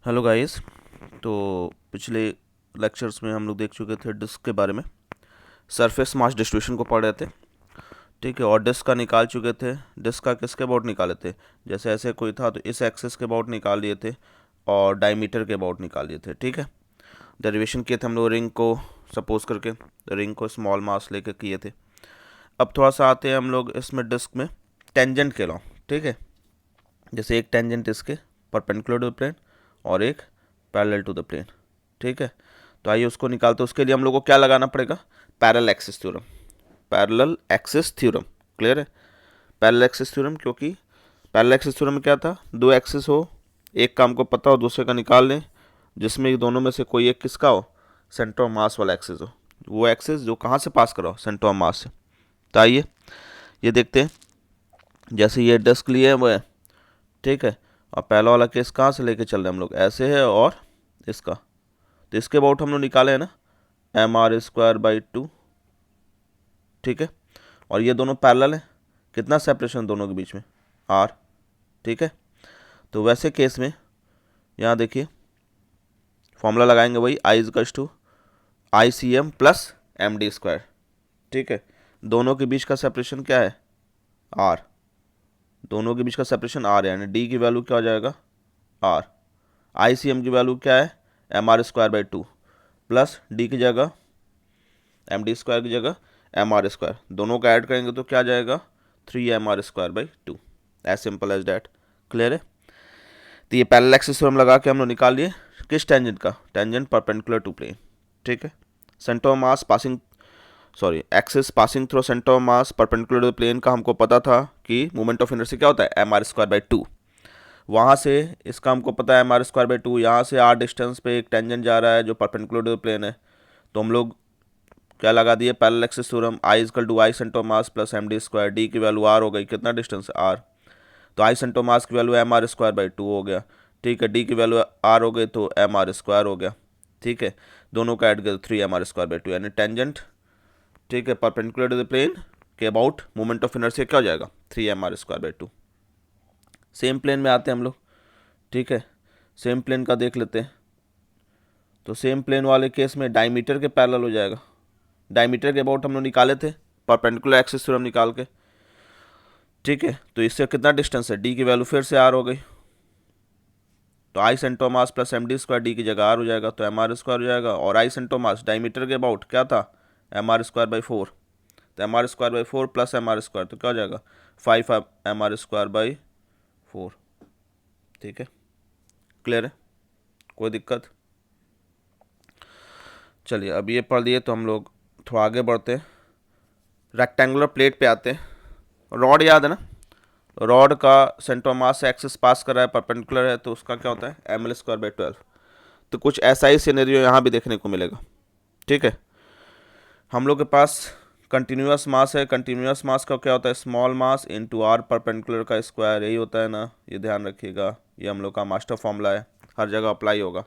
Hello guys. तो पिछले lectures में हम लोग देख चुके थे डिस्क के बारे में। सरफेस मास डिस्ट्रीब्यूशन को पढ़ रहे थे, ठीक है। और डिस्क का निकाल चुके थे। डिस्क का किसके अबाउट निकाले थे? जैसे ऐसे कोई था तो इस एक्सिस के अबाउट निकाल लिए थे और डायमीटर के अबाउट निकाल लिए थे, ठीक है। डेरिवेशन किए थे हम लोग रिंग को सपोज करके, रिंग को स्मॉल मास लेकर किए थे। अब थोड़ा सा आते हैं हम लोग इसमें डिस्क में टेंजेंट के लॉ, ठीक है। जैसे एक टेंजेंट इसके परपेंडिकुलर टू द प्लेन और एक पैरेलल टू द प्लेन, ठीक है। तो आइए उसको निकालते हैं। उसके लिए हम लोग को क्या लगाना पड़ेगा? Parallel axis theorem. Parallel axis theorem, clear है? पैरेलल एक्सिस थ्योरम, क्योंकि पैरेलल एक्सिस थ्योरम में क्या था, दो एक्सिस हो, एक का हमको पता हो, दूसरे का निकाल लें, जिसमें दोनों में से कोई एक किसका हो, सेंटर ऑफ मास वाला एक्सिस हो। वो एक्सिस जो कहाँ से पास करा हो, सेंटर ऑफ मास से। तो आइए ये देखते हैं। जैसे ये डिस्क लिए हुए है, ठीक है। और पहला वाला केस कहाँ से लेके चल रहे हैं हम लोग, ऐसे है, और इसका तो इसके अबाउट हम लोग निकाले हैं ना, mr²/2, ठीक है। और ये दोनों पैरेलल है, कितना सेपरेशन दोनों के बीच में, r, ठीक है। तो वैसे केस में यहाँ देखिए फॉर्मूला लगाएंगे वही I/ICM + md², ठीक है। दोनों के बीच का सेपरेशन क्या है, r। दोनों के बीच का सेपरेशन r है, यानी d की वैल्यू क्या हो जाएगा, r। ICM की वैल्यू क्या है, mr²/2 प्लस d की जगह md² की जगह mr²। दोनों का ऐड करेंगे तो क्या आ जाएगा, 3mr²/2। As simple as that, clear है। तो ये पैरेलल एक्सिस थ्योरम लगा के हम लोग निकाल लिए किस टेंजेंट का, टेंजेंट परपेंडिकुलर टू प्लेन, ठीक है। Centre of mass passing, sorry, axis passing through centre of mass perpendicular to plane का हमको पता था कि मोमेंट ऑफ इनर्शिया क्या होता है, mr²/2। वहाँ से इसका हमको पता है mr²/2, यहाँ से r डिस्टेंस पे एक टेंजेंट जा रहा है जो परपेंडिकुलर टू प्लेन है। तो हम लोग क्या लगा दिए, parallel axis theorem, I centre of mass plus md², d की वैल्यू r हो गई, कितना डिस्टेंस r। तो I सेंटर ऑफ मास की वैल्यू mr²/2 हो गया, ठीक है। d की वैल्यू r हो गई तो mr² हो गया, ठीक है। दोनों का ऐड कर 3mr²/2, यानी टेंजेंट, ठीक है, परपेंडिकुलर टू द प्लेन के अबाउट मोमेंट ऑफ इनर्शिया क्या हो जाएगा, 3mr²/2। सेम प्लेन में आते हैं हम लोग, ठीक है। सेम प्लेन का देख लेते हैं। तो सेम प्लेन वाले केस में डायमीटर के पैरेलल हो जाएगा। डायमीटर के अबाउट हम लोग निकाले थे परपेंडिकुलर एक्सिस थ्योरम निकाल के, ठीक है। तो इससे कितना डिस्टेंस है, डी की वैल्यू फिर से आर हो गई, तो I center mass plus md², D की जगह आर हो जाएगा तो mr² हो जाएगा। और आई सेंटर मास डायमीटर के अबाउट क्या था, mr²/4, तो mr²/4 प्लस mr², तो क्या हो जाएगा, 5mr²/4, ठीक है। क्लियर है, कोई दिक्कत? चलिए अब ये पढ़ लिए तो हम लोग थोड़ा आगे बढ़ते हैं। रेक्टेंगुलर प्लेट पे आते हैं। रॉड याद है ना, रॉड का सेंटर ऑफ मास से एक्सिस पास कर रहा है, परपेंडिकुलर है, तो उसका क्या होता है, ml²/12। तो कुछ ऐसा ही सिनेरियो यहाँ भी देखने को मिलेगा, ठीक है। हम लोग के पास कंटिन्यूस मास है, कंटिन्यूस मास का क्या होता है, small mass into R perpendicular का स्क्वायर, यही होता है ना, ये ध्यान रखिएगा। ये हम लोग का मास्टर फॉर्मूला है, हर जगह अप्लाई होगा,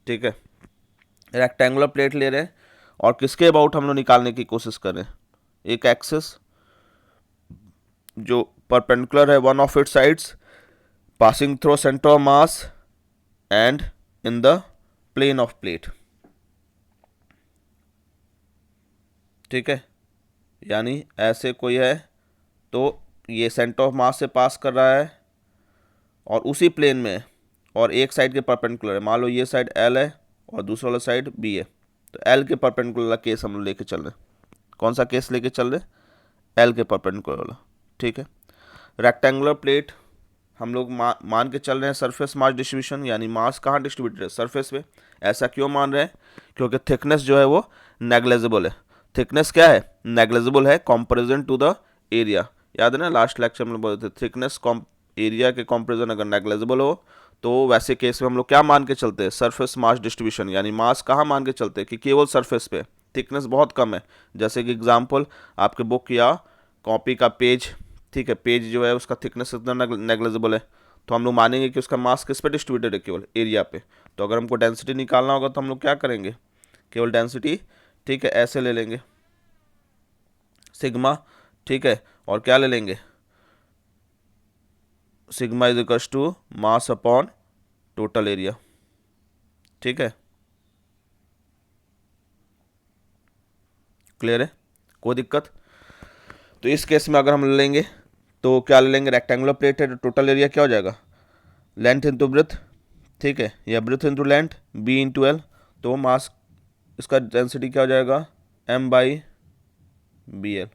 ठीक है। रेक्टेंगुलर प्लेट ले रहे हैं और किसके अबाउट हम लोग निकालने की कोशिश कर रहे हैं, एक एक्सिस जो परपेंडिकुलर है one of its sides passing through centre of mass and in the plane of plate, ठीक है। यानी ऐसे कोई है तो ये सेंटर ऑफ मास से पास कर रहा है और उसी प्लेन में, और एक साइड के परपेंडिकुलर है, मान लो ये साइड L है और दूसरा वाला साइड B है, तो L के परपेंडिकुलर केस हम लोग लेके चल रहे हैं। कौन सा केस लेके चल रहे हैं, L के परपेंडिकुलर वाला, ठीक है। रेक्टेंगुलर प्लेट हम लोग मान के चल रहे हैं सरफेस मास डिस्ट्रीब्यूशन, यानी मास कहाँ डिस्ट्रीब्यूटेड है, सरफेस पे। ऐसा क्यों मान रहे हैं, क्योंकि थिकनेस जो है वो नेग्लेजिबल है। थिकनेस क्या है, नेग्लेजिबल है कंपैरिजन टू द एरिया। याद है ना, लास्ट लेक्चर में बोले थे थिकनेस एरिया के कंपैरिजन अगर नेग्लेजिबल हो तो वैसे केस में हम लोग क्या मान के चलते हैं, सरफेस मास डिस्ट्रीब्यूशन, यानी मास कहाँ मान के चलते हैं कि केवल सरफेस पे थिकनेस बहुत कम है। जैसे कि एग्जाम्पल आपके बुक या कॉपी का पेज, ठीक है, पेज जो है उसका थिकनेस इतना नेग्लेजिबल है, तो हम लोग मानेंगे कि उसका मास किस पे डिस्ट्रीब्यूटेड है, केवल एरिया पे। तो अगर हमको डेंसिटी निकालना होगा तो हम लोग क्या करेंगे, केवल डेंसिटी, ठीक है, ऐसे ले लेंगे सिग्मा, ठीक है। और क्या ले लेंगे, sigma is equal to mass upon total area, ठीक है, क्लियर है, कोई दिक्कत? तो इस केस में अगर हम लेंगे तो क्या ले लेंगे, रेक्टेंगुलर प्लेट है तो टोटल एरिया क्या हो जाएगा, लेंथ इंटू ब्रेथ, ठीक है, या breadth into length, B into L, तो मास इसका डेंसिटी क्या हो जाएगा, एम बाई बी एल,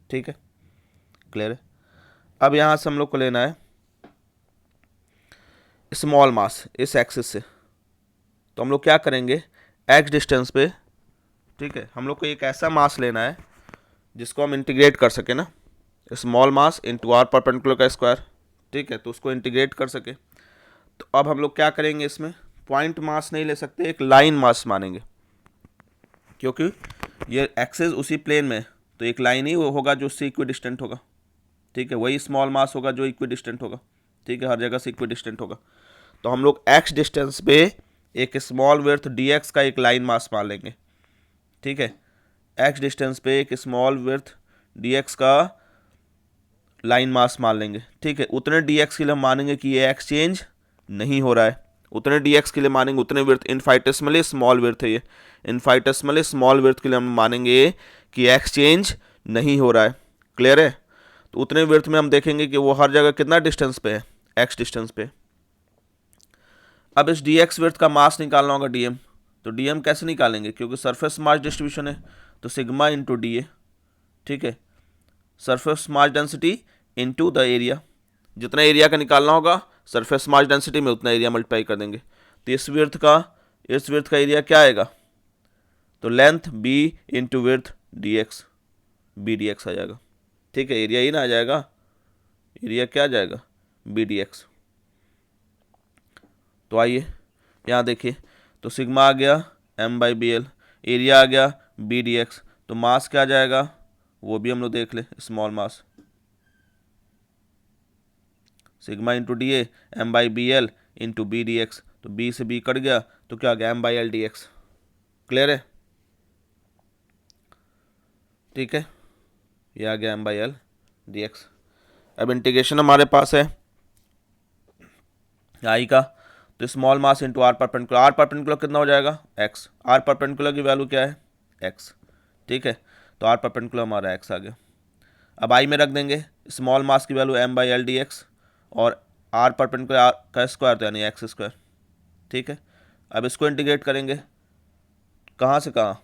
ठीक है, क्लियर है। अब यहाँ से हम लोग को लेना है स्मॉल मास इस एक्सिस से, तो हम लोग क्या करेंगे, एक्स डिस्टेंस पे, ठीक है, हम लोग को एक ऐसा मास लेना है जिसको हम इंटीग्रेट कर सके ना, small mass into R perpendicular का स्क्वायर, ठीक है, तो उसको इंटीग्रेट कर सके। तो अब हम लोग क्या करेंगे, इसमें पॉइंट मास नहीं ले सकते, एक लाइन मास मानेंगे, क्योंकि ये एक्सेस उसी प्लेन में, तो एक लाइन ही वो होगा जो उससे इक्वी डिस्टेंट होगा, ठीक है, वही स्मॉल मास होगा जो इक्वी डिस्टेंट होगा, ठीक है, हर जगह से इक्वी डिस्टेंट होगा। तो हम लोग एक्स डिस्टेंस पे एक स्मॉल विड्थ डी एक्स का एक लाइन मास मान लेंगे, ठीक है, एक्स डिस्टेंस पे एक स्मॉल विड्थ डी एक्स का लाइन मास मान लेंगे, ठीक है, उतने डी एक्स के लिए हम मानेंगे कि ये एक्स चेंज नहीं हो रहा है, उतने डी एक्स के लिए मानेंगे, उतने विड्थ इनफाइटेसिमली स्मॉल विड्थ है ये, इनफाइटेसिमली स्मॉल विड्थ के लिए हम मानेंगे कि एक्स चेंज नहीं हो रहा है, क्लियर है। तो उतने विड्थ में हम देखेंगे कि वो हर जगह कितना डिस्टेंस पे है, एक्स डिस्टेंस पे। अब इस डी एक्स विड्थ का मास निकालना होगा डी एम, तो डी एम कैसे निकालेंगे, क्योंकि सरफेस मास डिस्ट्रीब्यूशन है, तो सिग्मा इंटू डी ए, ठीक है, surface mass density into the area, जितना एरिया का निकालना होगा सरफेस मास डेंसिटी में उतना एरिया मल्टीप्लाई कर देंगे। तो इस विड्थ का एरिया क्या आएगा, तो length B into width D X, B D X आ जाएगा, ठीक है, एरिया ही ना आ जाएगा, एरिया क्या आ जाएगा, बी डी एक्स। तो आइए यहाँ देखिए, तो सिग्मा आ गया M by B L, area आ गया बी डी एक्स, तो मास क्या आ जाएगा वो भी हम लोग देख ले, small mass sigma into D A M by B L into B D X, तो बी से बी कट गया तो क्या आ गया M by L D X, clear है, ठीक है, ये आ गया M by L D X. अब इंटीग्रेशन हमारे पास है आई का, तो small mass into R perpendicular कितना हो जाएगा एक्स, आर परपेंडिकुलर की वैल्यू क्या है एक्स, ठीक है, तो आर परपेंडिकुलर हमारा एक्स आ गया। अब आई में रख देंगे स्मॉल मास की value M by L D X और आर परपेंडिकुलर आर का स्क्वायर, तो यानी एक्स स्क्वायर, ठीक है। अब इसको इंटीग्रेट करेंगे कहाँ से कहाँ,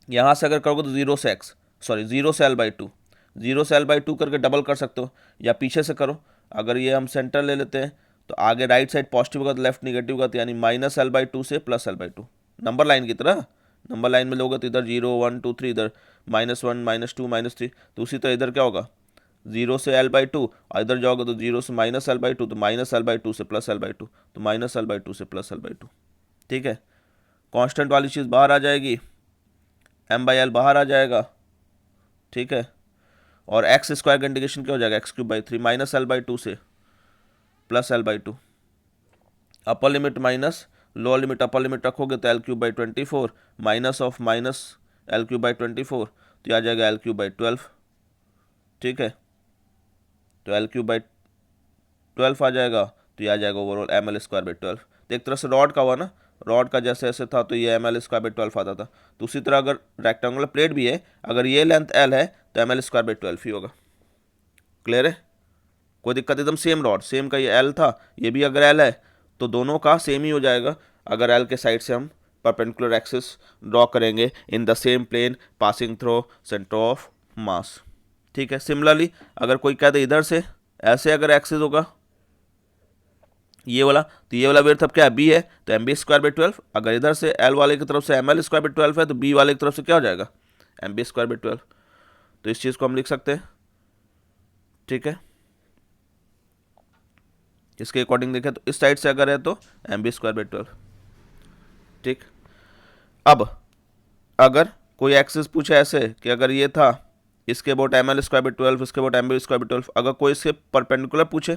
यहाँ से अगर करोगे तो जीरो से एक्स, सॉरी जीरो से एल बाई टू, जीरो से एल बाई टू करके डबल कर सकते हो, या पीछे से करो, अगर ये हम सेंटर ले लेते हैं तो आगे राइट साइड पॉजिटिव होगा तो लेफ्ट निगेटिव होगा, तो यानी माइनस एल बाई टू से plus L by to, number line की तरह, नंबर लाइन में लोगे तो इधर जीरो वन टू थ्री, इधर minus one minus two minus three, तो उसी तरह इधर क्या होगा जीरो से एल बाई टू, और इधर जाओगे तो जीरो से माइनस एल बाई टू, तो माइनस एल बाई टू से प्लस एल बाई टू, तो माइनस एल बाई टू से प्लस एल बाई टू, ठीक है, कांस्टेंट वाली चीज़ बाहर आ जाएगी, एम बाई एल बाहर आ जाएगा, ठीक है, और एक्स स्क्वायर का इंटीग्रेशन क्या हो जाएगा X cube by three, minus L by two से plus L by two, upper limit minus lower limit upper limit रखोगे तो L cube by 24 minus of minus L cube by 24, तो ये आ जाएगा एल क्यूब बाई 12, ठीक है, तो एल क्यूब बाई 12 आ जाएगा, तो ये आ जाएगा overall M L square by 12। तो एक तरह से रॉड का हुआ ना, रॉड का जैसे ऐसे था तो ये एम एल स्क्वायर बाई 12 आता था, तो उसी तरह अगर रेक्टेंगुलर प्लेट भी है, अगर ये लेंथ एल है तो एम एल स्क्वायर बाई 12 ही होगा, क्लियर है, कोई दिक्कत, एकदम सेम रॉड, सेम का ये एल था, ये भी अगर एल है तो दोनों का सेम ही हो जाएगा, अगर एल के साइड से हम परपेंडिकुलर एक्सिस ड्रॉ करेंगे in the same plane passing through centre of mass, ठीक है। सिमिलरली अगर कोई कह दे इधर से ऐसे अगर एक्सिस होगा ये वाला, तो ये वाला विड्थ अब क्या है बी है, तो एम बी स्क्वायर बाई 12, अगर इधर से एल वाले की तरफ से एम एल स्क्वायर बाई 12 है तो बी वाले की तरफ से क्या हो जाएगा एम बी स्क्वायर बाई 12, तो इस चीज़ को हम लिख सकते हैं, ठीक है, इसके अकॉर्डिंग देखें तो इस साइड से अगर है तो एम बी स्क्वायर बाई 12, ठीक। अब अगर कोई एक्सिस पूछे ऐसे कि अगर ये था इसके about M L square by 12, इसके about M B square by 12, अगर कोई इसके परपेंडिकुलर पूछे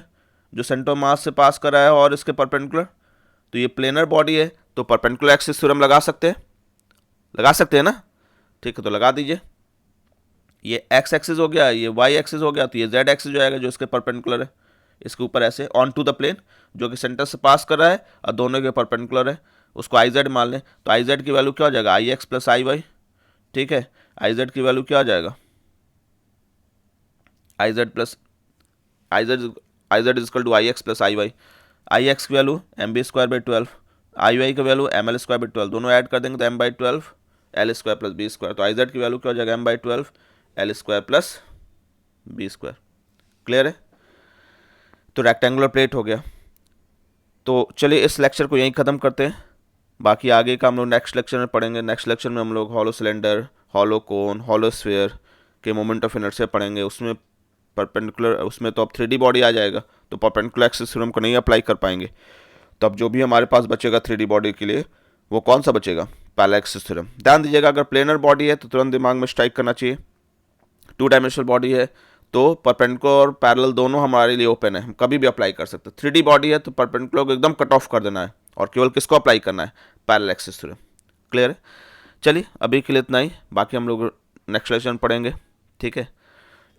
जो सेंटर मास से पास कर रहा है और इसके परपेंडिकुलर, तो ये प्लेनर बॉडी है तो परपेंडिकुलर एक्सिस थ्योरम लगा सकते हैं ना, ठीक है, तो लगा दीजिए, ये एक्स एक्सिस हो गया, ये वाई एक्सिस हो गया, तो ये जेड एक्सिस जो आएगा जो इसके परपेंडिकुलर है, इसके ऊपर ऐसे ऑन टू द प्लेन, जो कि सेंटर से पास कर रहा है और दोनों के परपेंडिकुलर है, उसको आई जेड मान लें। तो आई जेड की वैल्यू क्या हो जाएगा, I X plus I Y. ठीक है, आई जेड की वैल्यू क्या आ जाएगा, I Z plus I Z equal to I X plus I Y. I X की value M B square by 12, I Y की value M L square by 12, दोनों add कर देंगे तो M by 12 L square plus B square. तो I Z की value क्या हो जाएगा, M by 12 L square plus B square. Clear है? तो रेक्टेंगुलर प्लेट हो गया। तो चलिए इस लेक्चर को यहीं ख़त्म करते हैं, बाकी आगे का हम लोग नेक्स्ट लेक्चर में पढ़ेंगे। नेक्स्ट लेक्चर में हम लोग हॉलो सिलेंडर, हॉलो कोन, हॉलो स्फीयर के मोमेंट ऑफ इनर्शिया पढ़ेंगे। उसमें परपेंडिकुलर, उसमें तो अब 3D बॉडी आ जाएगा, तो परपेंडिकुलर एक्सिस थ्योरम को नहीं अप्लाई कर पाएंगे। तो अब जो भी हमारे पास बचेगा 3D बॉडी के लिए, वो कौन सा बचेगा, पैरेलल एक्सिस थ्योरम। ध्यान दीजिएगा, अगर प्लेनर बॉडी है तो तुरंत दिमाग में स्ट्राइक करना चाहिए, 2 डायमेंशनल बॉडी है तो परपेंडिकुलर और पैरेलल दोनों हमारे लिए ओपन है, हम कभी भी अप्लाई कर सकते हैं। 3D बॉडी है तो परपेंडिकुलर को एकदम कट ऑफ कर देना है और केवल किसको अप्लाई करना है, पैरेलल एक्सिस थ्योरम। क्लियर है? चलिए अभी के लिए इतना ही, बाकी हम लोग नेक्स्ट लेक्चर में पढ़ेंगे। ठीक है,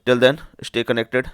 टिल देन स्टे कनेक्टेड।